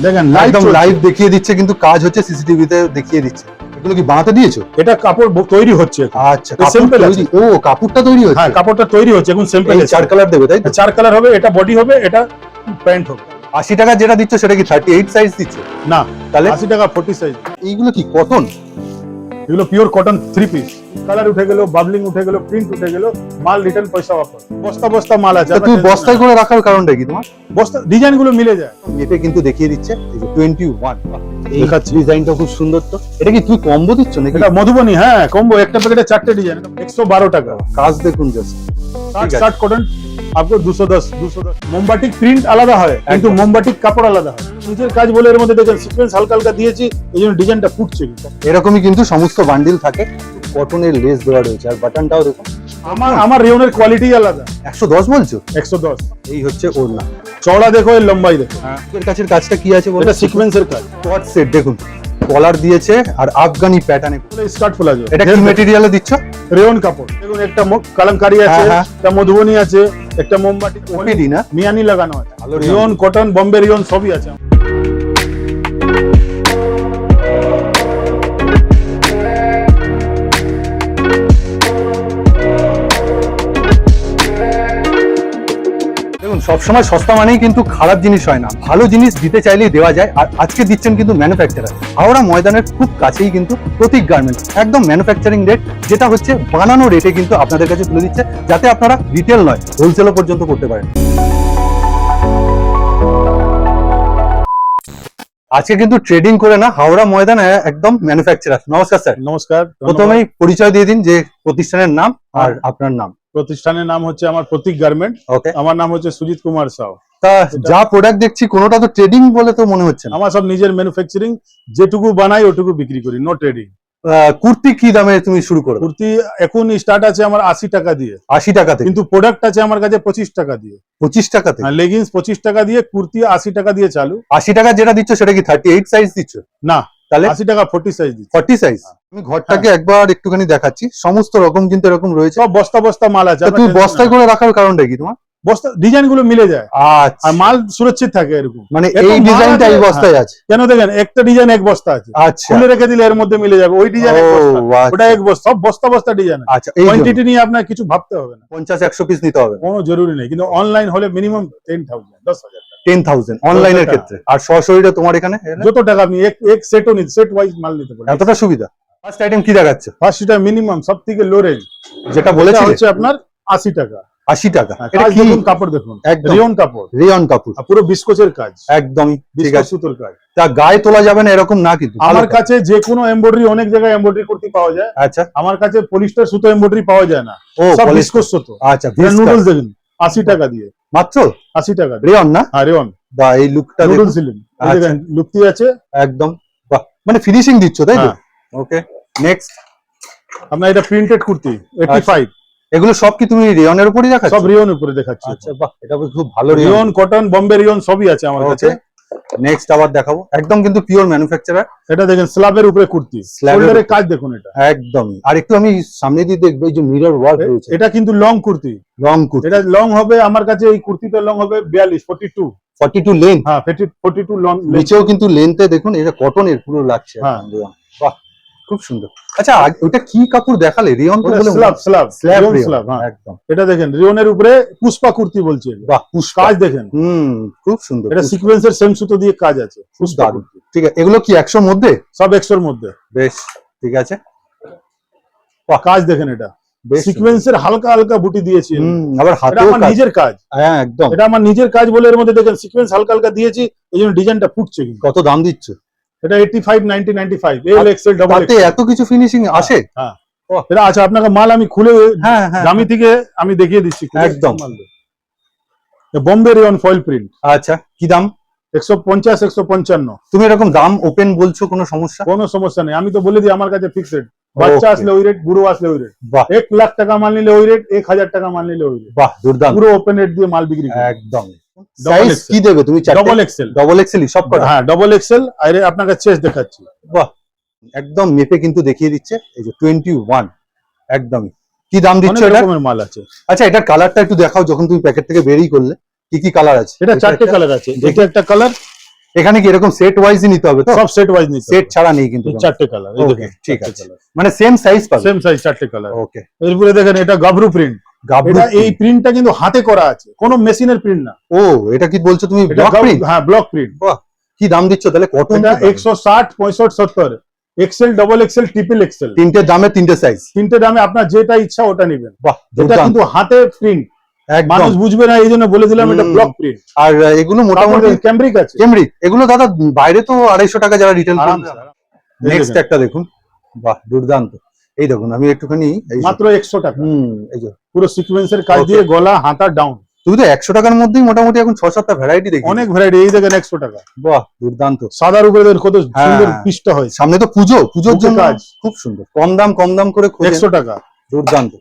দেখেন একদম লাইভ দেখিয়ে দিচ্ছে, কিন্তু কাজ হচ্ছে সিসিটিভিতে দেখিয়ে দিচ্ছে। এগুলো কি বানাতে দিয়েছো? এটা কাপড় তৈরি হচ্ছে। আচ্ছা, কাপড় তৈরি। ও, কাপড়টা তৈরি হচ্ছে। হ্যাঁ, কাপড়টা তৈরি হচ্ছে এখন সিম্পল। চার কালার দেবে তাই তো? 4 কালার হবে, এটা বডি হবে, এটা প্যান্ট হবে। 80 টাকা যেটা দিচ্ছ সেটা কি 38 সাইজ দিচ্ছ? না, তাহলে 80 টাকা 40 সাইজ। এইগুলো কি কটন? এগুলো পিওর কটন 3 পিস। কালার উঠে গেল, বাবলিং উঠে গেল, প্রিন্ট উঠে গেল, মাল রিটার্ন, পয়সা ওয়াপস। বস্তা বস্তা মাল আছে। তুমি বস্তায় করে রাখার কারণটা কি তোমার? বস্তা ডিজাইন গুলো মিলে যায়। মেপে কিন্তু দেখিয়ে দিচ্ছে। এই যে 21 এই দেখাচ্ছি। ডিজাইনটা খুব সুন্দর। তো এটা কি তুমি কম্বো দিচ্ছ নাকি? এটা মধুবনী, হ্যাঁ কম্বো। একটা প্যাকেটে 4টে ডিজাইন, 112 টাকা। কাজ দেখুন জাস্ট। 60 কটন आपको 210। মোমবাটিক প্রিন্ট আলাদা হয়, কিন্তু মোমবাটিক কাপড় আলাদা হয়। নিজের কাজ বলে এর মধ্যে দেখেন সিকোয়েন্স হালকা হালকা দিয়েছি, এই জন্য ডিজাইনটা ফুটছে। এরকমই কিন্তু সমস্ত বান্ডিল থাকে। কটনের লেস দেওয়া রয়েছে, আর বাটনটাও দেখুন। আমার রেওনের কোয়ালিটি আলাদা। 110 বলছো? 110। এই হচ্ছে ওড়না। চওড়া দেখো, এর লম্বাই দেখো। এর কাছের কাজটা কি আছে বলো? এটা সিকোয়েন্সের কাজ। স্কট সেট দেখুন, কলার দিয়েছে আর আফগানি প্যাটার্নে। স্কার্ট ফোলা যায়। এটা কি ম্যাটেরিয়ালে দিচ্ছ? রেওন কাপড়। দেখুন, একটা কালামকারী আছে, একটা মধুবনী আছে, একটা মোমবাটি, ওপিডি না, মিয়ানি লাগানো আছে। ভালো রেওন, কটন, বোম্বে রেওন সবই আছে। দেখুন, সবসময় সস্তা মানেই কিন্তু খারাপ জিনিস হয় না। ভালো জিনিস দিতে চাইলেই দেওয়া যায়। আর আজকে দিচ্ছেন কিন্তু ম্যানুফ্যাকচারার। হাওড়া ময়দানের খুব কাছেই কিন্তু প্রতীক গার্মেন্টস একদম ম্যানুফ্যাকচারিং রেট, যেটা হচ্ছে বানানো রেটে কিন্তু আপনাদের কাছে তুলে দিচ্ছে, যাতে আপনারা রিটেল নয় হোলসেলও পর্যন্ত করতে পারেন। আজকে কিন্তু ট্রেডিং করে না, হাওড়া ময়দানে একদম ম্যানুফ্যাকচারার। নমস্কার স্যার। নমস্কার। প্রথমেই পরিচয় দিয়ে দিন যে প্রতিষ্ঠানের নাম আর আপনার নাম। প্রতিষ্ঠানের নাম হচ্ছে আমার প্রতীক গার্মেন্ট। ওকে। আমার নাম হচ্ছে সুজিত কুমার সাউ। তা যা প্রোডাক্ট দেখছি কোনোটা তো ট্রেডিং বলে তো মনে হচ্ছে না। আমার সব নিজের ম্যানুফ্যাকচারিং, যেটুকু বানাই ওটুকু বিক্রি করি, নো ট্রেডিং। কুর্তি কি দামে তুমি শুরু করো? কুর্তি এখন স্টার্ট আছে আমার 80 টাকা দিয়ে। 80 টাকা থেকে? কিন্তু প্রোডাক্ট আছে আমার কাছে 25 টাকা দিয়ে। 25 টাকা থেকে? হ্যাঁ, লেগিংস 25 টাকা দিয়ে, কুর্তি 80 টাকা দিয়ে চালু। 80 টাকা যেটা দিচ্ছ সেটা কি 38 সাইজ দিচ্ছ? না, তাহলে 80 টাকা 40 সাইজ দিচ্ছি। 40 সাইজ। আমি ঘরটাকে একবার একটুখানি দেখাচ্ছি, সমস্ত রকম কিন্তু এরকম রয়েছে। সব বস্তা বস্তা মাল আছে। তুমি বস্তায় করে রাখার কারণটা কি তোমার? বস্তা ডিজাইন গুলো মিলে যায়, আচ্ছা, আর মাল সুরক্ষিত থাকে এরকম। মানে এই ডিজাইনটা এই বস্তায় আছে? কেন দেখেন, একটা ডিজাইন এক বস্তা আছে, আচ্ছা, খুলে রেখে দিলে এর মধ্যে মিলে যাবে। ওই ডিজাইন এক বস্তা, ওটা এক বস্তা, সব বস্তা বস্তা ডিজাইন। আচ্ছা, এই কোয়ান্টিটি নিয়ে আপনার কিছু ভাবতে হবে না। 50-100 পিস নিতে হবে? কোনো জরুরি নেই, কিন্তু অনলাইন হলে মিনিমাম 10,000, 10,000 10,000 অনলাইনের ক্ষেত্রে। আর সরাসরি তোমার এখানে যত টাকা আপনি এক সেটও নিতে, সেট ওয়াইজ মাল নিতে পারেন। এতটা সুবিধা। ফার্স্ট আইটেম কি দেখাচ্ছে? ফার্স্ট এটা মিনিমাম সব থেকে লো রেঞ্জ, যেটা বলেছি হচ্ছে আপনার 80 টাকা। 80 টাকা। এটা কি কাপড় দেখুন, রিয়ন কাপড়। রিয়ন কাপড়, পুরো বিস্কোচের কাজ, একদমই ঠিক আছে। সুতোর কাজ। তা গায়ে তোলা যাবে না এরকম না কিন্তু? আমার কাছে যে কোনো এমব্রয়ডারি, অনেক জায়গায় এমব্রয়ডারি কুর্তি পাওয়া যায়। আচ্ছা, আমার কাছে পলিস্টার সুতো এমব্রয়ডারি পাওয়া যায় না, সব বিস্কোচ সুতো। আচ্ছা, নুডলস দেখুন 80 টাকা দিয়ে, মাত্র 80 টাকা। রিয়ন না? হ্যাঁ, রিয়ন। বা এই লুকটা নুডলস সিলিং, দেখেন লুকতি আছে একদম। বাহ, মানে ফিনিশিং দিচ্ছ তাই তো? ওকে, নেক্সট। আপনার এটা প্রিন্টেড কুর্তি 85। এগুলো সব কি তুমি রিয়নের উপরই দেখাচ্ছ? সব রিয়নের উপরে দেখাচ্ছি। আচ্ছা, বাহ, এটা খুব ভালো। রিয়ন, কটন, বোম্বে রিয়ন সবই আছে আমার কাছে। নেক্সট আবার দেখাবো, একদম কিন্তু পিওর ম্যানুফ্যাকচারার। এটা দেখেন স্ল্যাবের উপরে কুর্তি, শোল্ডারের কাজ দেখুন এটা একদম। আর একটু আমি সামনে দিয়ে দেখবো, এই যে মিরর ওয়ার্ক রয়েছে। এটা কিন্তু লং কুর্তি, লং কুর্তি। এটা লং হবে আমার কাছে, এই কুর্তিটা লং হবে 42 লেন্থ। হ্যাঁ, 42 লং। নিচেও কিন্তু লেন্থে দেখুন, এটা কটনের পুরো লাগছে। হ্যাঁ, বাহ, খুব সুন্দর। আচ্ছা, ওটা কি কাপড় দেখালে? রিয়ন তো বলে? স্ল্যাব। একদম। এটা দেখেন রিয়নের উপরে পুষ্পা কুর্তি বলছে। বাহ, পুষ্পা। কাজ দেখেন, খুব সুন্দর। এটা সিকোয়েন্সের সেম সুতো দিয়ে কাজ আছে। পুষ্পা কুর্তি। ঠিক আছে, এগুলো কি 100 মধ্যে? সব 100 মধ্যে। বেশ, ঠিক আছে। কাজ দেখেন, এটা সিকোয়েন্সের হালকা হালকা বুটি দিয়েছি। আবার হাতেও আমার নিজের কাজ। হ্যাঁ, একদম। এটা আমার নিজের কাজ বলে এর মধ্যে দেখেন সিকোয়েন্স হালকা হালকা দিয়েছি, এই জন্য ডিজাইনটা ফুটছে। কত দাম দিচ্ছ? এটা 85, 90, 95, এল এক্সেল, ডাবল এক্সেল। এত কিছু ফিনিশিং আসে? হ্যাঁ, এটা আছে। আপনাকে মাল আমি খুলে দামি থেকে আমি দেখিয়ে দিচ্ছি একদম। Bombay rayon foil print. আচ্ছা, কি দাম? 150, 155। তুমি এরকম দাম ওপেন বলছো, কোনো সমস্যা? কোনো সমস্যা নেই, আমি তো বলে দিই আমার কাছে ফিক্স রেট। বাচ্চা আসলে ওই রেট, বুড়ো আসলে ওই রেট। 1 লাখ টাকা মাল নিলে ওই রেট, 1000 টাকা মাল নিলে ওই রেট। বাহ, দুর্দান্ত। পুরো ওপেন রেট দিয়ে মাল বিক্রি করি। একদম। সাইজ কি দেবে তুমি? Double XL. ডাবল এক্সেলই সব কটা? হ্যাঁ, ডাবল এক্সেল। আর আপনাকে চেস্ট দেখাচ্ছি। বাহ, একদম মেপে কিন্তু দেখিয়ে দিচ্ছে। এই যে 21, একদমই। কি দাম দিচ্ছ এটা? রকমের মাল আছে। আচ্ছা, এটার কালারটা একটু দেখাও, যখন তুমি প্যাকেট থেকে বেরিয়ে করলে কি কি কালার আছে? এটা 4টে কালার আছে। এটা একটা কালার, এখানে কি এরকম সেট ওয়াইজই নিতে হবে তো? সব সেট ওয়াইজ নিতে সেট ছাড়া নেই কিন্তু। এই চারটে কালার, এই Okay, দেখেন ঠিক আছে। মানে সেম সাইজ পাবে? সেম সাইজ, চারটে কালার। ওকে। এরপরে দেখেন এটা গাবরু প্রিন্ট। এটা এই প্রিন্টটা কিন্তু হাতে করা আছে, কোনো মেশিনের প্রিন্ট না। ও, এটা কি বলছো তুমি? এটা ব্লক প্রিন্ট? হ্যাঁ, ব্লক প্রিন্ট। বাহ, কি দাম দিচ্ছ তাহলে? কটন এটা 160, 65, 70, XL, double XL, triple XL, তিনটে দামে তিনটে সাইজ। তিনটে দামে আপনার যেটা ইচ্ছা ওটা নেবেন। বাহ, এটা কিন্তু হাতে প্রিন্ট, মানুষ বুঝবে না, এই জন্য বলে দিলাম এটা ব্লক প্রিন্ট। আর এগুলো মোটামুটি ক্যামব্রিক আছে। ক্যামব্রিক, এগুলো দাদা বাইরে তো 250 টাকা যারা রিটেল। নেক্সট একটা দেখুন, বাহ দুর্দান্ত। এই দেখুন, আমি একটুখানি মাত্র 100 টাকা। এই যে পুরো সিকোয়েন্সের কাজ দিয়ে, গলা হাতা ডাউন। তুমি তো 100 টাকার মধ্যেই মোটামুটি এখন 6-7টা ভ্যারাইটি দেখি। অনেক ভ্যারাইটি। এই দেখেন 100 টাকা। বাহ দুর্দান্ত। সাদার উপরে দেখুন কত সুন্দর হ্যাঁ। পিসটা হয়। সামনে তো পুজোর জন্য কাজ খুব সুন্দর। কম দাম করে 100 টাকা। দুর্দান্ত।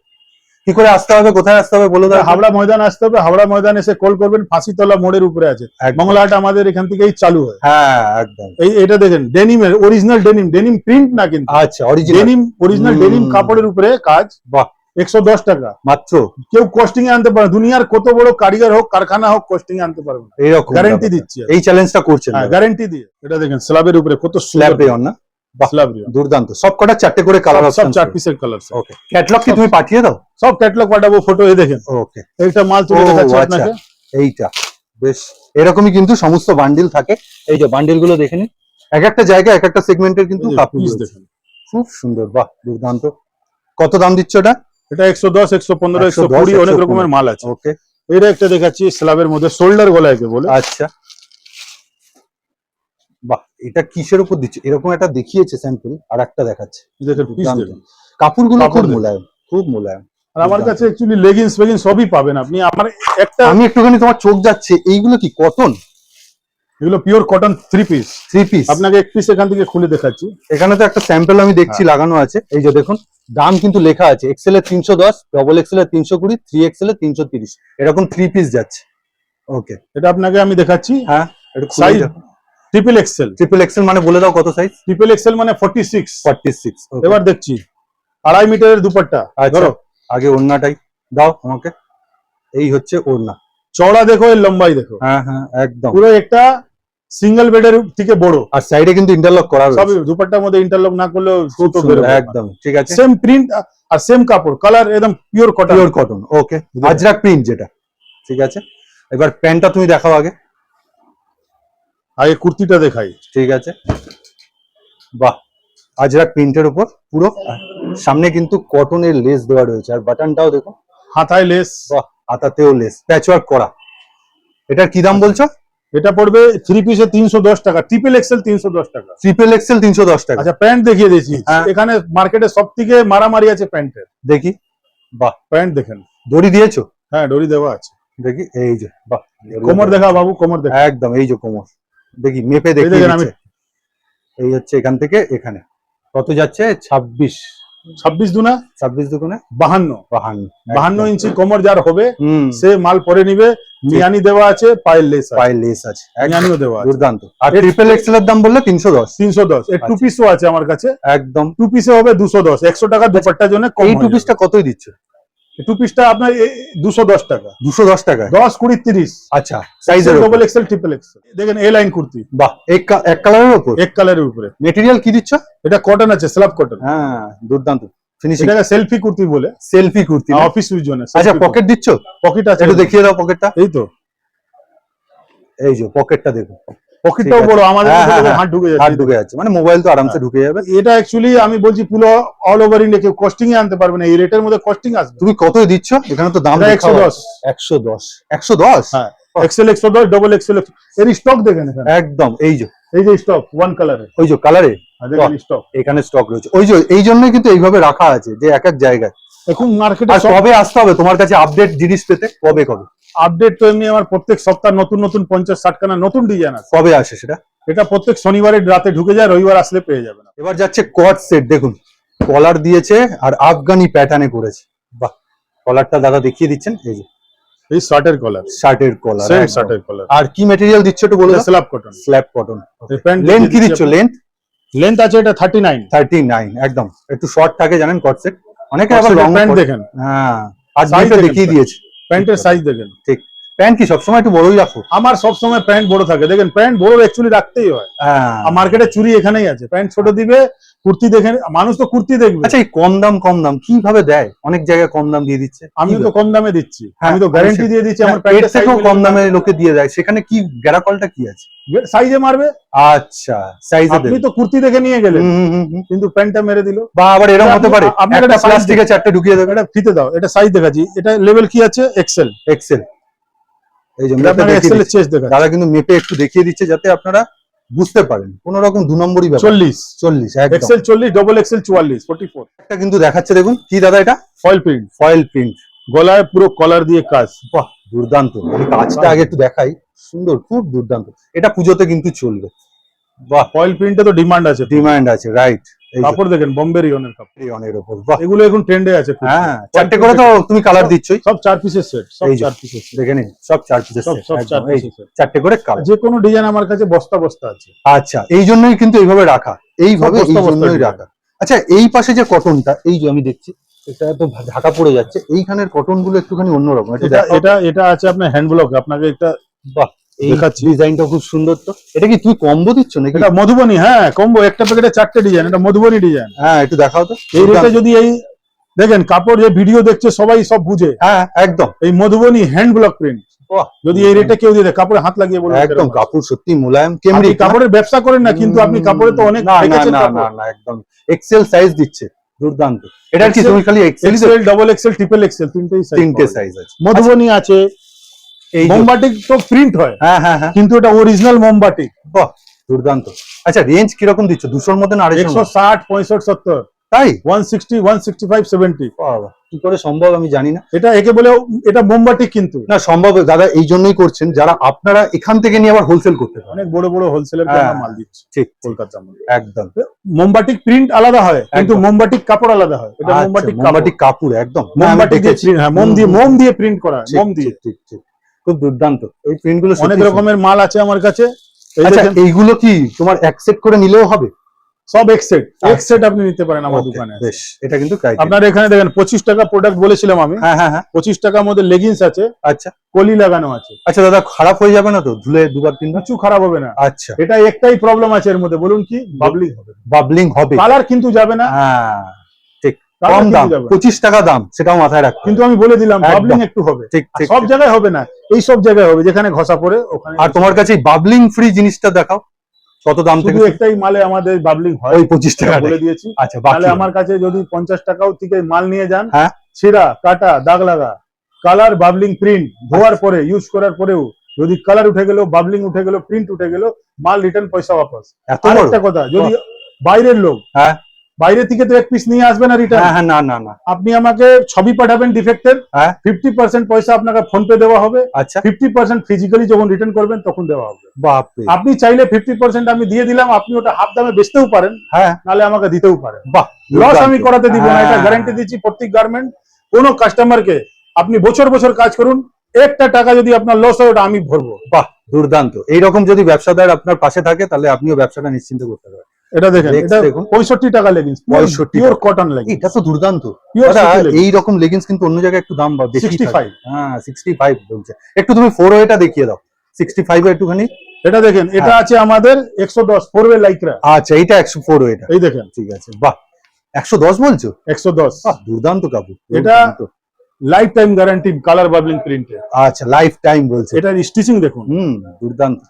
কি করে আসতে হবে, কোথায় আসতে হবে বলো? হাওড়া ময়দান আসতে হবে। হাওড়া ময়দান এসে কল করবেন, ফাঁসিতলা মোড়ের উপরে আছে। মঙ্গলাহাট আমাদের এখান থেকেই চালু হয়। হ্যাঁ একদম। এটা দেখেন ডেনিমের অরিজিনাল ডেনিম প্রিন্ট না কিন্তু। আচ্ছা, অরিজিনাল ডেনিম কাপড়ের উপরে কাজ। বাহ, 110 টাকা মাত্র। কেউ কস্টিং এ আনতে পারে, দুনিয়ার কত বড় কারিগর হোক, কারখানা হোক, কস্টিং এ আনতে পারবে না। এইরকম গ্যারান্টি দিচ্ছি। এই চ্যালেঞ্জটা করছেন? হ্যাঁ, গ্যারান্টি দিয়ে। এটা দেখেন স্ল্যাবের উপরে কত স্ল্যাব রেয়ন না? Slab rayon. দুর্দান্ত। সব কটা 4টে করে কালার সব অপশন? 4 পিসের কালার। ওকে। ক্যাটালগ কি তুমি পাঠিয়ে দাও? সব ক্যাটালগ পাঠাবো, ফটো। এই দেখেন। ওকে। একটা মাল তুলে দেখাচ্ছি আপনাকে। এইটা বেশ এরকমই কিন্তু সমস্ত বান্ডিল থাকে। এই যে বান্ডিল গুলো দেখে নিন, এক একটা জায়গায় এক একটা সেগমেন্টের কিন্তু কাপড় দেখেন। খুব সুন্দর, বাহ দুর্দান্ত। কত দাম দিচ্ছ এটা? এটা 110, 115, 120, অনেক রকমের মাল আছে। ওকে। এটা একটা দেখাচ্ছি স্ল্যাবের মধ্যে, শোল্ডার গলাকে বলে। আচ্ছা, বাহ, এটা কিসের উপর দিচ্ছে? এরকম একটা দেখিয়েছে স্যাম্পল, আর একটা দেখাচ্ছে। কাপড়গুলো খুব মোলায়েম, খুব মোলায়েম। আর আমার কাছে অ্যাকচুয়ালি লেগিংস সবই পাবেন আপনি। আমার একটা, আমি একটুখানি, তোমার চোখ যাচ্ছে, এইগুলো কি কটন? এগুলো পিওর কটন 3 পিস। আপনাকে এক পিস এখান থেকে খুলে দেখাচ্ছি। এখানে তো একটা স্যাম্পল আমি দেখছি লাগানো আছে। এই যে দেখুন, দাম কিন্তু লেখা আছে। এক্সেল এর 310, ডবল এক্সেল এর 320, 3XL এর 330, এরকম 3 পিস যাচ্ছে। ওকে, এটা আপনাকে আমি দেখাচ্ছি। হ্যাঁ, size triple Excel. Triple Excel মানে বলে দাও কত সাইজ? ট্রিপল এক্সেল মানে 46। Okay. এবার দেখছি 2.5 মিটারের দুপাট্টা। ধরো আগে ওড়নাটাই দাও আমাকে। এই হচ্ছে ওড়না। চওড়া দেখো, এর লম্বাই দেখো। হ্যাঁ হ্যাঁ, একদম পুরো একটা সিঙ্গেল বেডের থেকে বড়। আর সাইডে কিন্তু ইন্টারলক করা রয়েছে। সব দুপাট্টার মধ্যে ইন্টারলক না করলেও সুতো বেরোবে। একদম ঠিক আছে। সেম প্রিন্ট আর সেম কাপড়, কালার একদম পিওর কটন। ওকে, আজরাক প্রিন্ট যেটা। ঠিক আছে, এবার প্যান্টটা তুমি দেখাও আগে কুর্তিটা দেখাই। ঠিক আছে, বাহ, আজরাক প্রিন্টের উপর পুরো সামনে কিন্তু কটনের লেস দেওয়া রয়েছে, আর বাটনটাও দেখো, হাতায় লেস। বাহ, হাতাতেও লেস, প্যাচওয়ার্ক করা। এটার কি দাম বলছো? এটা পড়বে 3 পিসে 310 টাকা, ট্রিপল এক্সেল 310 টাকা। ট্রিপল এক্সেল 310 টাকা। আচ্ছা, প্যান্ট দেখিয়ে দিয়েছি। এখানে মার্কেটে সবথেকে মারামারি আছে প্যান্টের। দেখি, বাহ, প্যান্ট দেখেন। দড়ি দিয়েছো? হ্যাঁ, দড়ি দেওয়া আছে। দেখি, এই যে, বাহ, কোমর দেখা বাবু, কোমর দেখা। একদম, এই যে কোমর দেখি, মেপে দেখি। এই হচ্ছে এখান থেকে এখানে কত যাচ্ছে? 26 দুনা 26 দুগুণে 52 ইঞ্চি কোমর যার হবে সে মাল পরে নিবে। মিয়ানি দেওয়া আছে, পায়ের লেস আছে। মিয়ানিও দেওয়া আছে। দুর্দান্ত। আর ট্রিপল এক্সেল এর দাম বললে 310। এর 2 পিসও আছে আমার কাছে। একদম 2 পিসে হবে 210, 100 টাকা দুপাট্টার জন্য কম। এই 2 পিসটা কতই দিচ্ছে? 2 পিসটা আপনার 210 টাকা। 210 টাকা? 10, 20, 30। আচ্ছা, সাইজের ডবল এক্সেল, ট্রিপল এক্সেল। দেখেন এ লাইন কুর্তি। বাহ, এক কালারের উপর? এক কালারের উপরে। মেটেরিয়াল কি দিচ্ছ? এটা কটন আছে, স্ল্যাব কটন। হ্যাঁ, দুর্দান্ত ফিনিশিং। এটাকে সেলফি কুর্তি বলে। সেলফি কুর্তি, অফিস ইউজ জন্য। আচ্ছা, পকেট দিচ্ছ? পকেট আছে, একটু দেখিয়ে দাও পকেটটা। এই তো, এই যে পকেটটা দেখো, পকেটটাও বড়। আমাদের হাত ঢুকে যাচ্ছে, মানে মোবাইল তো আরামসে ঢুকে যাবে। এটা অ্যাকচুয়ালি আমি বলছি পুরো অল ওভার ইন্ডিয়া কেউ কস্টিং এ আনতে পারবে না, এই রেটের মধ্যে কস্টিং আসবে। তুমি কত দিচ্ছ? এখানে তো দাম 110। 110? হ্যাঁ, এক্সেল 110, ডবল এক্সেল। এর স্টক দেখেন এখানে। একদম, এই যে স্টক ওয়ান কালারে। ওই যে কালারে স্টক, এখানে স্টক রয়েছে। ওই যে এই জন্যই কিন্তু এইভাবে রাখা আছে, যে এক এক জায়গায়। এখন মার্কেটে কবে আসতে হবে তোমার কাছে আপডেট জিনিস পেতে? কবে আপডেট? তো এমনি আমার প্রত্যেক সপ্তাহ নতুন 50-60 খানা নতুন ডিজাইন আছে। কবে আসে সেটা? এটা প্রত্যেক শনিবারের রাতে ঢুকে যায়, রবিবার আসলে পেয়ে যাবেন। এবার যাচ্ছে কট সেট। দেখুন, কলার দিয়েছে আর আফগানি প্যাটার্নে করেছে। বাহ, কলারটা দাদা দেখিয়ে দিচ্ছেন। এই যে এই শার্টের কলার, সেম শার্টের কলার। আর কি ম্যাটেরিয়াল দিচ্ছ একটু বলে দাও। Slab cotton. লেন্থ কি দিচ্ছ? লেন্থ আছে এটা 39। একদম একটু শর্ট থাকে জানেন কট সেট। অনেকে আবার লং প্যান্ট দেখেন। হ্যাঁ, আর সাইজটা দেখিয়ে দিয়েছে। প্যান্টের সাইজ দেখেন। ঠিক, প্যান্ট কি সবসময় একটু বড়ই রাখো? আমার সব সময় প্যান্ট বড় থাকে, দেখেন প্যান্ট বড় অ্যাকচুয়ালি রাখতেই হয়। হ্যাঁ। আর মার্কেটে চুরি এখানেই আছে, প্যান্ট ছোট দিবে, কুর্তি দেখে মানুষ তো কুর্তি দেখবে। আচ্ছা, এই কম দাম কিভাবে দেয়? অনেক জায়গায় কম দাম দিয়ে দিচ্ছে। আমিও তো কম দামে দিচ্ছি, হ্যাঁ, আমি তো গ্যারান্টি দিয়ে দিচ্ছি আমার এর প্যান্টের থেকেও কম দামে লোকে দিয়ে দেয়, সেখানে কি গ্যারাকলটা কি আছে? সাইজে মারবে। আচ্ছা, সাইজে আপনি দেবে। তো কুর্তি দেখে নিয়ে গেলেন হুম। কিন্তু প্যান্টটা মেরে দিল। বা আবার এরকম হতে পারে আপনার একটা একটা size প্লাস্টিকে 4টে ঢুকিয়ে দেবে। এটা ফিতে দাও, এটা সাইজ দেখাচ্ছি, এটা লেভেল কি আছে, এক্সেল। এক্সেল, এই যে আপনাকে এক্সেল এর চেস্ট দেখাচ্ছি। দাদা কিন্তু মেপে একটু দেখিয়ে দিচ্ছে যাতে আপনারা বুঝতে পারেন, কোন রকম 2 নম্বরই ব্যাপার। 40 একদম। XL 40, double XL 44, 44। একটা কিন্তু দেখাচ্ছে, দেখুন কি দাদা এটা? ফয়েল প্রিন্ট, ফয়েল প্রিন্ট, গলায় পুরো কলার দিয়ে কাজ। বাহ দুর্দান্ত। আমি কাজটা আগে একটু দেখাই, সুন্দর, খুব দুর্দান্ত। এটা পুজোতে কিন্তু চলবে। বাহ, ফয়েল প্রিন্টে তো ডিমান্ড আছে, ডিমান্ড আছে, রাইট। কাপড় দেখেন বোম্বে রিয়নের কাপড়, অনেক উপর। বাহ, এগুলো এখন ট্রেন্ডে আছে খুব। হ্যাঁ, 4টে করে তো তুমি কালার দিচ্ছই। সব 4 পিসের সেট, সব এই যে, 4 পিসের সেট, দেখে নিন, সব 4 পিসের সব সেট, সব 4 একদম। এই যে, পিসের সেট। 4টে করে কালার। যে কোনো ডিজাইন আমার কাছে বস্তা বস্তা আছে। আচ্ছা, এই জন্যই কিন্তু এইভাবে রাখা, এইভাবে সব বস্তা এই বস্তা জন্যই design। রাখা। আচ্ছা, এই পাশে যে কটনটা, এই যে আমি দেখছি এটা তো ঢাকা পড়ে যাচ্ছে, এইখানের কটন গুলো একটুখানি অন্যরকম। একটু এটা দেখাও। এটা আছে আপনার হ্যান্ড ব্লক, আপনাকে একটা বাহ, এই দেখাচ্ছি। ডিজাইনটা খুব সুন্দর। তো এটা কি তুমি কম্বো দিচ্ছ নাকি? এটা মধুবনী, হ্যাঁ কম্বো, একটা প্যাকেটে 4টে ডিজাইন, এটা মধুবনী ডিজাইন। হ্যাঁ, একটু দেখাও তো। এই রেটে যদি এই দেখেন কাপড়, যে ভিডিও দেখছে সবাই সব বুঝে, হ্যাঁ, একদম। এই মধুবনী হ্যান্ড ব্লক প্রিন্ট বাহ, যদি এই রেটে কেউ দিয়ে দেয়, কাপড়ে হাত লাগিয়ে বলুন একদম কেরকম। কাপড় সত্যি মোলায়েম, আপনি কেমরিক। কাপড়ের ব্যবসা করেন না, কিন্তু আপনি কাপড়ে তো অনেক না না দেখেছেন না কাপড়। না না, একদম এক্সেল সাইজ দিচ্ছে, দুর্দান্ত। এটা কি XL, তুমি খালি XL? XL, double XL, triple XL, তিনটেই সাইজ। 3টে সাইজ আছে। মধুবনী আছে, এই যে, মোমবাটিক তো প্রিন্ট হয়, হ্যাঁ হ্যাঁ হ্যাঁ, কিন্তু এটা অরিজিনাল মোমবাটিক। বাহ দুর্দান্ত। আচ্ছা, রেঞ্জ কিরকম দিচ্ছ? 200-র মধ্যে না 250? 160, 65, 70, তাই? 160, 165, 70। বাবা, কি করে সম্ভব আমি জানি না। এটা একে বলে, এটা মোমবাটিক কিন্তু না সম্ভব দাদা, এই জন্যই করছেন যারা আপনারা এখান থেকে নিয়ে আবার হোলসেল করতে পারেন। অনেক বড় বড় হোলসেলের হ্যাঁ, মাল দিচ্ছে ঠিক, কলকাতার মধ্যে। একদম। মোমবাটিক প্রিন্ট আলাদা হয়, কিন্তু একদম। মোমবাটিক কাপড় আলাদা হয়। এটা আচ্ছা, মোমবাটিক মোমবাটিক কাপড়, একদম। মোমবাটিক দিয়ে প্রিন্ট, হ্যাঁ মোম দিয়ে প্রিন্ট করা হয়, মোম দিয়ে। ঠিক, খুব দুর্দান্ত। এই প্রিন্ট গুলো অনেক রকমের মাল আছে আমার কাছে। এই আচ্ছা, দেখেন, এইগুলো কি তোমার এক সেট করে নিলেও হবে? সব এক সেট আপনি নিতে পারেন আমার Okay, দোকানে আছে। বেশ, এটা কিন্তু criteria। আপনার এখানে দেখেন 25 টাকা প্রোডাক্ট বলেছিলাম আমি, হ্যাঁ হ্যাঁ হ্যাঁ, 25 টাকার মধ্যে লেগিংস আছে, আচ্ছা কলি লাগানো আছে। আচ্ছা দাদা, খারাপ হয়ে যাবে না তো ধুলে দুবার তিনবার? কিছু খারাপ হবে না। আচ্ছা, এটা একটাই প্রবলেম আছে এর মধ্যে, বলুন কি? বাবলিং হবে, বাবলিং হবে। কালার কিন্তু যাবে না। হ্যাঁ, ঠিক। colour কম কিন্তু দাম, যাবে না। 25 টাকা দাম, সেটাও মাথায় রাখতে হবে। কিন্তু আমি বলে দিলাম একদম। বাবলিং একটু হবে। ঠিক আর ঠিক সব ঠিক। জায়গায় হবে না, এই সব জায়গায় হবে যেখানে ঘষা পড়ে ওখানে। আর তোমার কাছে বাবলিং ফ্রি জিনিসটা দেখাও, কত দাম থেকে? শুধু একটাই মালে আমাদের বাবলিং হয়, ওই 25 টাকা বলে দিয়েছি। আচ্ছা, তাহলে বাকি আমার কাছে যদি 50 টাকাও থেকে মাল নিয়ে যান, হ্যাঁ। ছেঁড়া কাটা দাগ লাগা কালার বাবলিং প্রিন্ট ধোয়ার পরে ইউজ করার পরেও যদি কালার উঠে গেল, বাবলিং উঠে গেল, প্রিন্ট উঠে গেল, মাল রিটার্ন, পয়সা বাপস। এত বড়? আরেকটা কথা, যদি বাইরের লোক, হ্যাঁ বাইরে থেকে তো এক পিস নিয়ে আসবে না রিটার্ন, হ্যাঁ হ্যাঁ, না না না, আপনি আমাকে ছবি পাঠাবেন ডিফেক্টের, হ্যাঁ 50% পয়সা আপনাকে ফোন পে দেওয়া হবে, আচ্ছা, 50% ফিজিক্যালি যখন রিটার্ন করবেন তখন দেওয়া হবে। বাপরে, আপনি চাইলে 50% আমি দিয়ে দিলাম, আপনি ওটা হাফ দামে বেচতেও পারেন, হ্যাঁ, নালে আমাকে দিতেও পারেন। বাহ, লস আমি দুর্দান্ত। করাতে দিব না, এটা হ্যাঁ। গ্যারান্টি দিচ্ছি। প্রত্যেক গার্মেন্ট কোন কাস্টমারকে আপনি বছর বছর কাজ করুন, একটা টাকা যদি আপনার লস হয় ওটা আমি ভরবো। বাহ, দুর্দান্ত। এইরকম যদি ব্যবসাদার আপনার পাশে থাকে তাহলে আপনিও ব্যবসাটা নিশ্চিন্ত করতে পারেন। এটা দেখেন, Next এটা দেখুন। 65 টাকা লেগিংস, 65 পিওর কটন লেগিংস, এটা তো দুর্দান্ত। Pure দাদা, suti leggings। এই রকম লেগিংস কিন্তু অন্য জায়গায় একটু দাম বা বেশি 65 থাকে। হ্যাঁ, 65 বলছে। একটু তুমি 4ওয়েটা দেখিয়ে দাও, 65 এ একটুখানি। এটা দেখেন, এটা আছে আমাদের 110 4-ওয়ে লাইক্রা। আচ্ছা, এইটা 104ওয়েটা, এই দেখেন, ঠিক আছে। বাহ, 110 বলছো? 110, বাহ, দুর্দান্ত কাপড়। এটা দুর্দান্ত। লাইফ টাইম গ্যারান্টি কালার বাবলিং প্রিন্টে। আচ্ছা, লাইফ টাইম বলছে। এটার স্টিচিং দেখুন, দুর্দান্ত।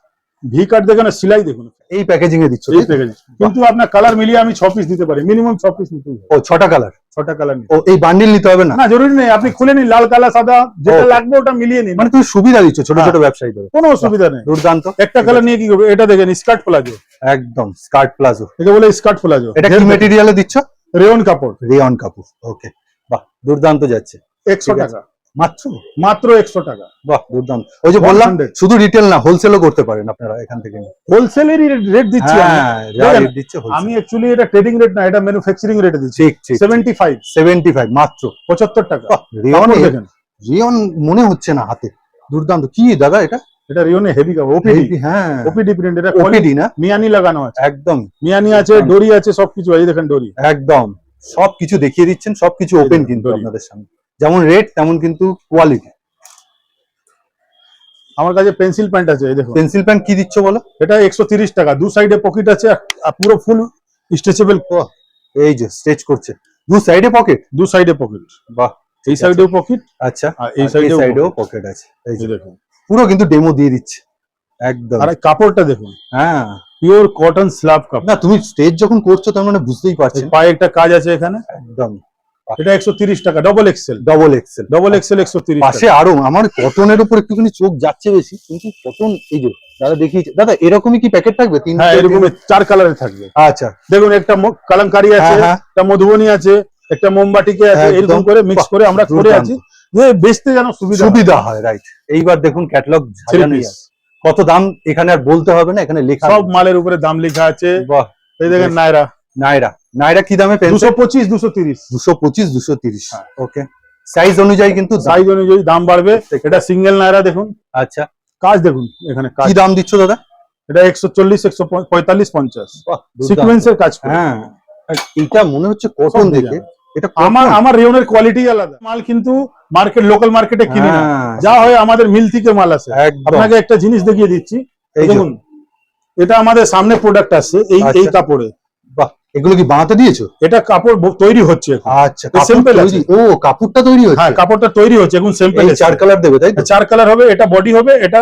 ভি কাট দেখেন, আর সেলাই দেখুন, এই প্যাকেজিং এ দিচ্ছ? এই প্যাকেজ। কিন্তু আপনার কালার মিলিয়ে আমি 6 পিস দিতে পারি, মিনিমাম 6 পিস নিতেই হবে। ও, 6টা কালার? 6টা কালার নিতে ও, এই বান্ডিল নিতে হবে না? না, জরুরি নেই, আপনি খুলে নিন, লাল কালা সাদা যেটা Okay. লাগবে ওটা মিলিয়ে নিন, মানে তুমি সুবিধা দিচ্ছ ছোট ছোট ব্যবসায়ীদের? কোনো অসুবিধা নেই। দুর্দান্ত। একটা কালার নিয়ে কি করবে? এটা দেখেন, স্কার্ট প্লাজো, একদম স্কার্ট প্লাজো। একে বলে স্কার্ট প্লাজো। এটা কি মেটেরিয়ালে দিচ্ছ? রেয়ন কাপড়, রেয়ন কাপড়। ওকে, বাহ, দুর্দান্ত যাচ্ছে। 100 ঠিক আছে। টাকা, মাত্র? মাত্র 100 টাকা। বাহ, দুর্দান্ত। ওই যে বললাম, 100 শুধু রিটেল না, হোলসেলও করতে পারেন আপনারা এখান থেকে। হোলসেলেরই রেট দিচ্ছি আমি। হ্যাঁ, যা দেখেন, রেট দিচ্ছে wholesale। আমি অ্যাকচুয়ালি এটা ট্রেডিং রেট না, এটা ম্যানুফ্যাকচারিং রেটে দিচ্ছি। ঠিক ঠিক। 75, 75 মাত্র? 75 টাকা। বাহ, রেয়ন, কাপড় দেখেন, রেয়ন মনে হচ্ছে না হাতে। দুর্দান্ত। কি দাদা এটা? এটা রিয়নে হেভি কাপড়, ওপিডি, হ্যাঁ, ওপিডি প্রিন্ট। এটা ওপিডি না? মিয়ানি লাগানো আছে, একদম মিয়ানি আছে, ডোরি আছে, সবকিছু আছে। দেখেন ডোরি, একদম সবকিছু দেখিয়ে দিচ্ছেন, সবকিছু এই ওপেন দেখুন, কিন্তু দড়ি। আপনাদের সামনে। যেমন রেট তেমন কিন্তু কোয়ালিটি। আমার কাছে পেন্সিল প্যান্ট আছে, এই দেখুন। পেন্সিল প্যান্ট কি দিচ্ছ বলো? এটা 130 টাকা, দু সাইডে পকেট আছে আর পুরো ফুল স্ট্রেচেবল। এই যে স্ট্রেচ করছে, দু সাইডে পকেট, দু সাইডে পকেট। বাহ, এই সাইডেও পকেট, আচ্ছা, আর এই এই সাইডেও সাইডেও পকেট আছে। এই যে এই দেখুন, পুরো কিন্তু ডেমো দিয়ে দিচ্ছে একদম। আর এই কাপড়টা দেখুন, হ্যাঁ, পিওর কটন স্ল্যাব কাপড়। না তুমি স্টেজ যখন করছো তার মানে বুঝতেই পারছি এই পায়ে একটা কাজ আছে এখানে। একদম। এটা 130 টাকা, double XL. Double Excel, double Excel 130 পাশে টাকা। আরো আমার কটনের উপর একটুখানি চোখ যাচ্ছে বেশি, কিন্তু কটন এই যে দাদা দেখিয়েছে। দাদা এরকমই কি প্যাকেট থাকবে? হ্যাঁ, এরকম 4 কালারে থাকবে। আচ্ছা, দেখুন, একটা কালামকারী আছে, হ্যাঁ, হ্যাঁ। একটা মধুবনী আছে, একটা মোমবাটিকে আছে, একদম। এরকম করে মিক্স করে আমরা করে দুর্দান্ত। আছি যে বেচতে যেন সুবিধা হয়, রাইট। এইবার দেখুন ক্যাটালগ সাজানো পিস। আছে। কত দাম এখানে আর বলতে হবে না, এখানে লেখা সব আছে। মালের উপরে দাম লেখা আছে। বাহ, এই দেখেন বেশ। নায়রা নায়রা, নায়রা কি দামে পেন্সিল? 225 230। 225 230। হ্যাঁ। ওকে, সাইজ অনুযায়ী কিন্তু দাম। সাইজ অনুযায়ী দাম বাড়বে। এটা সিঙ্গেল নায়রা দেখুন, আচ্ছা, কাজ দেখুন এখানে কাজ। কি দাম দিচ্ছ দাদা? এটা 140 145 50 বাহ, দুর্দান্ত। সিকোয়েন্সের কাজ করে। হ্যাঁ, আর এটা মনে হচ্ছে কটন সব দেখে। design। এটা আমার রেওনের কোয়ালিটি আলাদা। মাল কিন্তু মার্কেট, লোকাল মার্কেটে কিনি না, হ্যাঁ, যা হয় আমাদের মিল থেকে মাল আসে। একদম। আপনাকে একটা জিনিস দেখিয়ে দিচ্ছি, এই যে, দেখুন এটা আমাদের সামনে প্রোডাক্ট আসছে এই আচ্ছা। এই কাপড়ে। বাহ, এগুলো কি বানাতে দিয়েছো? এটা কাপড় তৈরি হচ্ছে এখন। আচ্ছা, এই simple কাপড় আছে। তৈরি। ও, কাপড়টা তৈরি হ্যাঁ, হচ্ছে। কাপড়টা তৈরি হচ্ছে এখন, স্যাম্পল এই 4 কালার দেবে তাই তো? 4 কালার হবে, এটা বডি হবে, এটা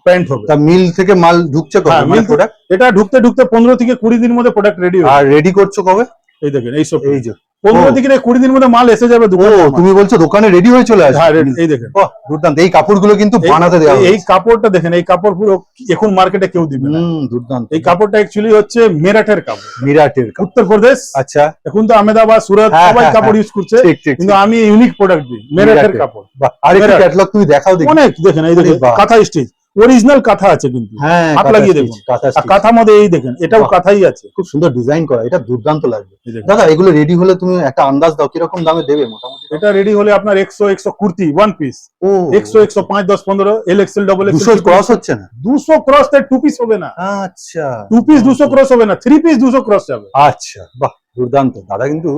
প্যান্ট হবে। তা মিল থেকে মাল ঢুকছে কবে? হ্যাঁ, মানে মিল প্রোডাক্ট এটা ঢুকতে ঢুকতে 15 থেকে 20 দিনের মধ্যে প্রোডাক্ট রেডি হবে। আর রেডি করছো কবে? এই দেখেন, এইসব এই যে, 15 ও। থেকে 20 দিনের মধ্যে মাল এসে যাবে ও, দোকানে। তুমি বলছো দোকানে রেডি হয়ে চলে আসবে? হ্যাঁ, ready, এই দেখেন। বাহ, দুর্দান্ত। এই কাপড়গুলো কিন্তু এই- বানাতে দেওয়া এই হয়েছে। কাপড়টা দেখেন, এই কাপড় পুরো এখন মার্কেটে কেউ দিবে না। দুর্দান্ত। এই কাপড়টা অ্যাকচুয়ালি হচ্ছে মেরাঠের কাপড়, মিরাটের কাপড়। উত্তরপ্রদেশ। আচ্ছা, এখন তো আহমেদাবাদ, সুরত হ্যাঁ, সবাই হ্যাঁ, কাপড় হ্যাঁ। ইউজ করছে, ঠিক ঠিক কিন্তু ঠিক। আমি ইউনিক প্রোডাক্ট দিই, মেরাঠের মেরাঠের। কাপড়। বাহ, আরেকটু মেরাট। ক্যাটালগ তুমি দেখাও দেখি। অনেক দেখেন, এই দেখেন আরে বাহ। কাঁথা স্টিচ, অরিজিনাল কাঁথা আছে কিন্তু। হ্যাঁ, হাত কাঁথা লাগিয়ে stitch, দেখুন। কাঁথা আর stitch। কাঁথা মধ্যে এই দেখেন, এটাও বাহ। কাঁথাই আছে। খুব সুন্দর ডিজাইন করা, এটা দুর্দান্ত লাগবে। এই দেখুন। দাদা এগুলো রেডি হলে তুমি একটা আন্দাজ দাও কিরকম দামে দেবে মোটামুটি? এটা রেডি হলে আপনার 100 কুর্তি ওয়ান পিস, ও, 100 105 10 15 এল এক্সেল ডবল 200 ক্রস হচ্ছে না? 200 ক্রস, তাই 2 পিস হবে না। আচ্ছা, 2 পিস 200 ক্রস হবে না, 3 পিস 200 ক্রস যাবে। আচ্ছা, বাহ, দুর্দান্ত। দাদা কিন্তু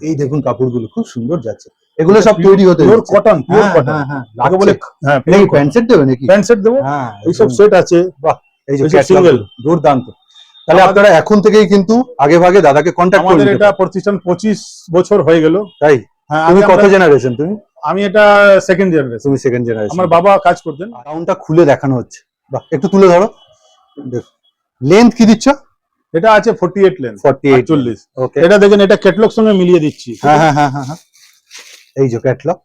এই দেখুন কাপড়গুলো খুব সুন্দর যাচ্ছে। এগুলো সব তৈরি হতে পিওর হচ্ছে। কটন, পিওর হ্যাঁ, কটন। হ্যাঁ, হ্যাঁ, তাকে বলে হ্যাঁ, এই প্যান্ট সেট দেবে নাকি? প্যান্ট সেট দেবো, হ্যাঁ, এইসব একদম। সেট আছে। এই যে এইসব ক্যাটালগ single। দুর্দান্ত। তাহলে আমাদের- আপনারা এখন থেকেই কিন্তু আগে ভাগে দাদাকে কন্ট্যাক্ট করে আমাদের নিতে এটা পারেন। প্রতিষ্ঠান 25 বছর হয়ে গেল। তাই? হ্যাঁ, তুমি আগে কত আমরা- জেনারেশন? তুমি আমি এটা সেকেন্ড জেনারেশন। তুমি সেকেন্ড জেনারেশন। আমার বাবা কাজ করতেন। রাউন্ডটা খুলে দেখানো হচ্ছে। বাহ, একটু তুলে ধরো। লেন্থ কি দিচ্ছ? এটা আছে 48 লেন্থ, 48। 48। ওকে, এটা দেখেন, এটা ক্যাটালগ সঙ্গে মিলিয়ে দিচ্ছি। হ্যাঁ হ্যাঁ হ্যাঁ হ্যাঁ হ্যাঁ। এই যে ক্যাটালগ,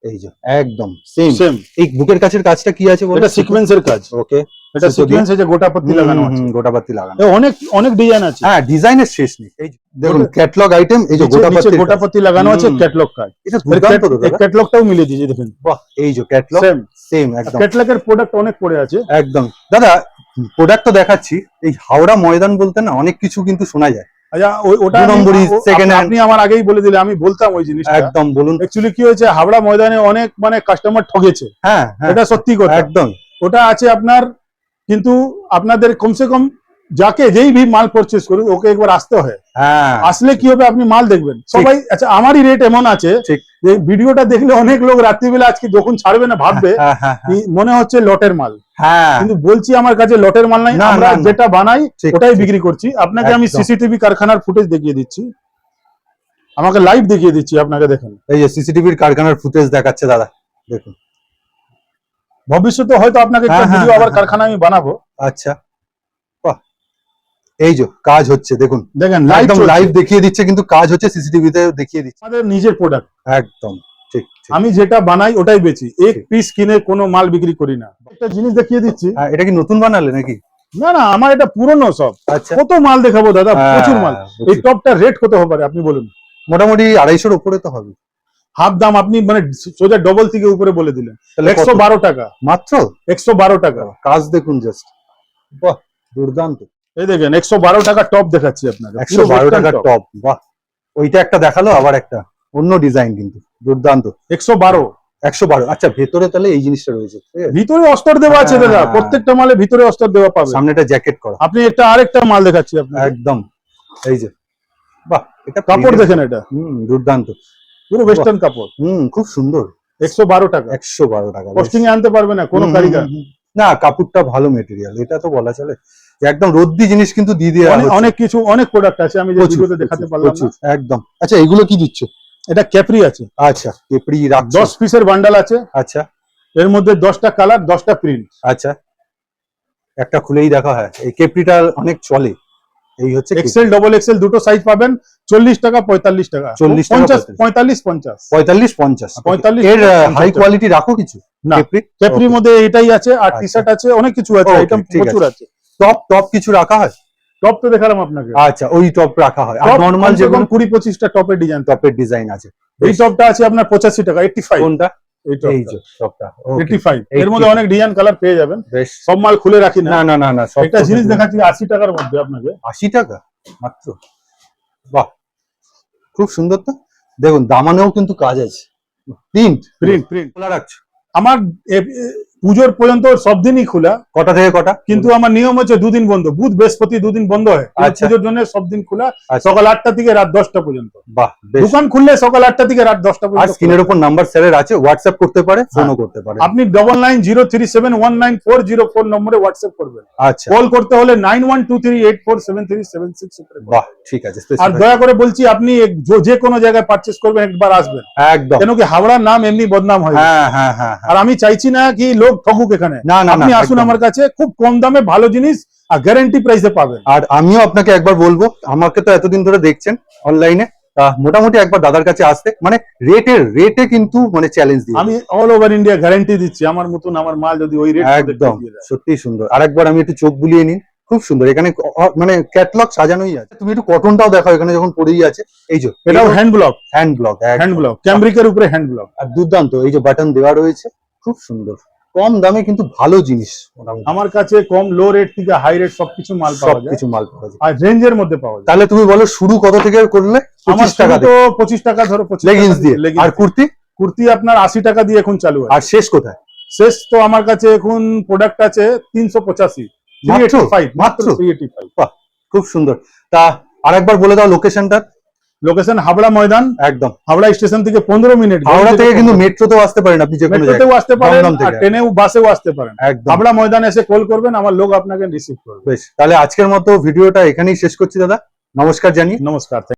এই যে একদম সেম। সেম। এই বুকের কাছের কাজটা কি আছে বলো? এটা সিকোয়েন্সের কাজ। ওকে, এটা সুতো সিকোয়েন্স আছে, গোটা পত্তি লাগানো আছে। গোটাপাতি লাগানো। এ অনেক অনেক ডিজাইন আছে। হ্যাঁ, ডিজাইনের শেষ নেই। এই যে দেখুন গোটা- ক্যাটালগ আইটেম, এই যে নিচে গোটাপাতি। গোটাপত্তি লাগানো আছে, হুম। ক্যাটালগ কাজ। এটা দুর্দান্ত তো দাদা। ক্যাটালগটাও মিলিয়ে দিয়েছি দেখেন। বাহ, এই যে ক্যাটালগ সেম। সেম একদম ক্যাটালগের প্রোডাক্ট অনেক পড়ে আছে। একদম। দাদা প্রোডাক্ট তো দেখাচ্ছি, এই হাওড়া ময়দান বলতে না অনেক কিছু কিন্তু শোনা যায়। আচ্ছা, ওটা দু নম্বরই, second hand। আপনি আমার আগেই বলে দিলে, আমি বলতাম ওই জিনিসটা। একদম বলুন। অ্যাকচুয়ালি কি হয়েছে, হাওড়া ময়দানে অনেক মানে কাস্টমার ঠগেছে, হ্যাঁ হ্যাঁ, এটা সত্যি কথা। একদম। ওটা আছে আপনার, কিন্তু আপনাদের কমসে কম যাকে যেই ভি মাল পারচেজ করুন, ওকে একবার আসতে হয়। হ্যাঁ, আসলে কি হবে, আপনি মাল দেখবেন সবাই। আচ্ছা, আমারই রেট এমন আছে ঠিক। যে ভিডিওটা দেখলে অনেক লোক রাত্রিবেলা আজকে যখন ছাড়বে না ভাববে হ্যাঁ হ্যাঁ কি মনে হচ্ছে লটের মাল। হ্যাঁ, কিন্তু বলছি আমার কাছে লটের মাল নাই, না, আমরা না, না। যেটা বানাই ঠিক, ওটাই ঠিক। বিক্রি করছি। আপনাকে আমি একদম। সিসিটিভি কারখানার ফুটেজ দেখিয়ে দিচ্ছি, আমাকে লাইভ দেখিয়ে দিচ্ছি, আপনাকে দেখেন। এই যে সিসিটিভির কারখানার ফুটেজ দেখাচ্ছে দাদা, দেখুন। ভবিষ্যতে হয়তো আপনাকে একটা হ্যাঁ, হ্যাঁ, ভিডিও আবার হ্যাঁ, কারখানা আমি বানাবো। আচ্ছা, বাহ, এই যে কাজ হচ্ছে দেখুন, দেখেন লাইভ একদম লাইভ দেখিয়ে দিচ্ছে, কিন্তু কাজ হচ্ছে সিসিটিভিতে দেখিয়ে দিচ্ছে। আমাদের নিজের প্রোডাক্ট, একদম ঠিক ঠিক। আমি যেটা বানাই ওটাই বেচি, এক ঠিক। পিস কিনে কোনো মাল বিক্রি করি না। একটা জিনিস দেখিয়ে দিচ্ছি। হ্যাঁ, এটা কি নতুন বানালে নাকি? না না, আমার এটা পুরনো সব। আচ্ছা, কত মাল দেখাবো দাদা, হ্যাঁ, প্রচুর মাল। এই টপটা রেট কত হবে পারে আপনি বলুন? মোটামুটি 250-র উপরে তো হবে। হাফ দাম, আপনি মানে সোজা ডবল থেকে উপরে বলে দিলেন। তাহলে কত? 112 টাকা, মাত্র 112 টাকা। কাজ দেখুন জাস্ট, বাহ, দুর্দান্ত। এই দেখেন 112 টাকা টপ দেখাচ্ছি আপনাকে, পুরো 112 western টাকার top। টপ, বাহ। ওইটা একটা দেখালো, আবার একটা অন্য ডিজাইন, কিন্তু দুর্দান্ত। 112। 112। আচ্ছা, ভেতরে তাহলে এই জিনিসটা রয়েছে, ঠিক আছে? ভিতরে অস্তর দেওয়া আছে দাদা, হ্যাঁ। প্রত্যেকটা মালে ভিতরে অস্তর দেওয়া পাবে। সামনেটা জ্যাকেট করা, আপনি একটা আরেকটা মাল দেখাচ্ছি আপনাকে, একদম। এই যে, বাহ, এটা কাপড় দেখেন, এটা দুর্দান্ত। পুরো ওয়েস্টার্ন কাপড়। খুব সুন্দর। 112 টাকা 112 টাকা। বেশ। পোস্টিং এ আনতে পারবে না কোনো হুম, কারিগর। হুম, হুম। না, কাপড়টা ভালো মেটেরিয়াল, এটা তো বলা চলে। একদম রদ্দি জিনিস কিন্তু দিয়ে দেওয়া অনেক হচ্ছে। অনেক কিছু অনেক প্রোডাক্ট আছে আমি যে প্রচুর, ভিডিওতে দেখাতে প্রচুর, পারলাম না। প্রচুর, একদম। আচ্ছা, এগুলো কি দিচ্ছ? এটা ক্যাপ্রি আছে, আচ্ছা, কেপড়ি রাখছো। 10 পিসের বান্ডাল আছে, আচ্ছা, এর মধ্যে 10টা কালার 10টা প্রিন্ট। আচ্ছা, একটা খুলেই দেখা হয়। এই কেপড়িটা অনেক চলে। এই হচ্ছে এক্সেল ডবল এক্সেল দুটো সাইজ পাবেন, 40 টাকা 45 টাকা 40 টাকা, 50 45 50 45 50। 45 এর টাকা, হাই 50 কোয়ালিটি রাখো কিছু? না, কেপড়ি? ক্যাপ্রির Okay, মধ্যে এটাই আছে, আর আচ্ছা। টি শার্ট আছে, অনেক কিছু আছে, Okay, আইটেম ঠিক প্রচুর আছে। টপ টপ কিছু রাখা হয়? টপ তো দেখালাম আপনাকে, আচ্ছা, ওই টপ রাখা হয়। আর টপ নরমাল যেগুলো 20-25টা টপের ডিজাইন। টপের ডিজাইন আছে। এই বেশ। টপটা আছে আপনার 85 টাকা 85। কোনটা? এই এই টপটা যে টপটা। Okay, 85, এর মধ্যে 85 অনেক ডিজাইন কালার পেয়ে যাবেন, বেশ। সব মাল খুলে রাখি না। না, না, না, না, সব একটা তো জিনিস দেখুন। দেখাচ্ছি 80 টাকার মধ্যে আপনাকে। 80 টাকা মাত্র? বাহ, খুব সুন্দর তো। দেখুন, দামানেও কিন্তু কাজ আছে। প্রিন্ট প্রিন্ট প্রিন্ট খোলা রাখছো? আমার পুজোর পর্যন্ত সব দিনই খোলা, কটা থেকে কটা? কিন্তু আমার নিয়ম হচ্ছে দুদিন বন্ধ, বুধ বৃহস্পতি দুদিন বন্ধ হয়, কিন্তু আচ্ছা। পুজোর জন্য সব দিন খোলা, আচ্ছা। সকাল 8টা থেকে রাত 10টা পর্যন্ত। বাহ, বেশ। দোকান খুললে সকাল 8টা থেকে রাত 10টা আর পর্যন্ত স্ক্রিনের খোলা। উপর নাম্বার স্যারের আছে, হোয়াটসঅ্যাপ করতে পারে, ফোনও করতে পারে। আপনি 9903719404 নম্বরে হোয়াটসঅ্যাপ করবেন। আচ্ছা, কল করতে হলে 9123847376 করে করবেন। বাহ, ঠিক আছে। আর specify- দয়া করে বলছি, আপনি যে কোনো জায়গায় পারচেস করবেন একবার আসবেন, একদম। কেন কি হাওড়ার নাম এমনি বদনাম হয়। হ্যাঁ, হ্যাঁ, হ্যাঁ, হ্যাঁ। আর আমি চাইছি না কি লোক ঠকুক এখানে। না, না, না, আপনি আসুন একদম। আমার কাছে, খুব কম দামে ভালো জিনিস আর গ্যারান্টি প্রাইসে পাবেন। আর আমিও আপনাকে একবার বলবো, আমাকে তো এতদিন ধরে দেখছেন অনলাইনে, মোটামুটি একবার দাদার কাছে আসতে, মানে রেটে কিন্তু মানে চ্যালেঞ্জ দিয়ে আমি অল ওভার ইন্ডিয়া গ্যারান্টি দিচ্ছি, আমার মতন আমার মাল যদি ওই রেট একদম সত্যি সুন্দর। আরেকবার আমি একটু চোখ বুলিয়ে নিন, খুব সুন্দর। এখানে মানে ক্যাটলগ সাজানোই আছে। তুমি একটু কটনটাও দেখাও, এখানে যখন পরেই আছে। এই যে এটাও hand block, hand block, hand block ক্যামব্রিকের উপরে হ্যান্ড ব্লক। আর দুর্দান্ত। এই যে বাটন দেওয়া রয়েছে, খুব সুন্দর। কম দামে কিন্তু ভালো জিনিস মোটামুটি। আমার কাছে কম লো রেট থেকে হাই রেট সবকিছু মাল পাওয়া যায়, সবকিছু মাল পাওয়া যায়। আর রেঞ্জের মধ্যে পাওয়া যায়। তাহলে তুমি বলো শুরু কত থেকে করলে? আমার 25 টাকা শুরু তো 25 টাকা ধরো, 25 লেগিংস দিয়ে। আর কুর্তি? কুর্তি আপনার 80 টাকা দিয়ে এখন চালু আছে। আর শেষ কোথায়? শেষ তো আমার কাছে এখন প্রোডাক্ট আছে 385, মাত্র? 385 মাত্র মাত্র? 385। বাহ, খুব সুন্দর। তা আরেকবার বলে দাও লোকেশনটা। লোকেশন হাবড়া ময়দান, একদম। হাবড়া স্টেশন থেকে 15 মিনিট। হাওড়া থেকে কিন্তু মেট্রোতেও আসতে পারেন আপনি, যে কোনো জায়গায়। মেট্রোতেও আসতে পারেন, দমদম থেকে। আর ট্রেনেও বাসেও আসতে পারেন। একদম। হাবড়া ময়দান এসে কল করবেন, আমার লোক আপনাকে রিসিভ করবে। বেশ, তাহলে আজকের মতো ভিডিওটা এখানেই শেষ করছি দাদা। নমস্কার জানি। নমস্কার।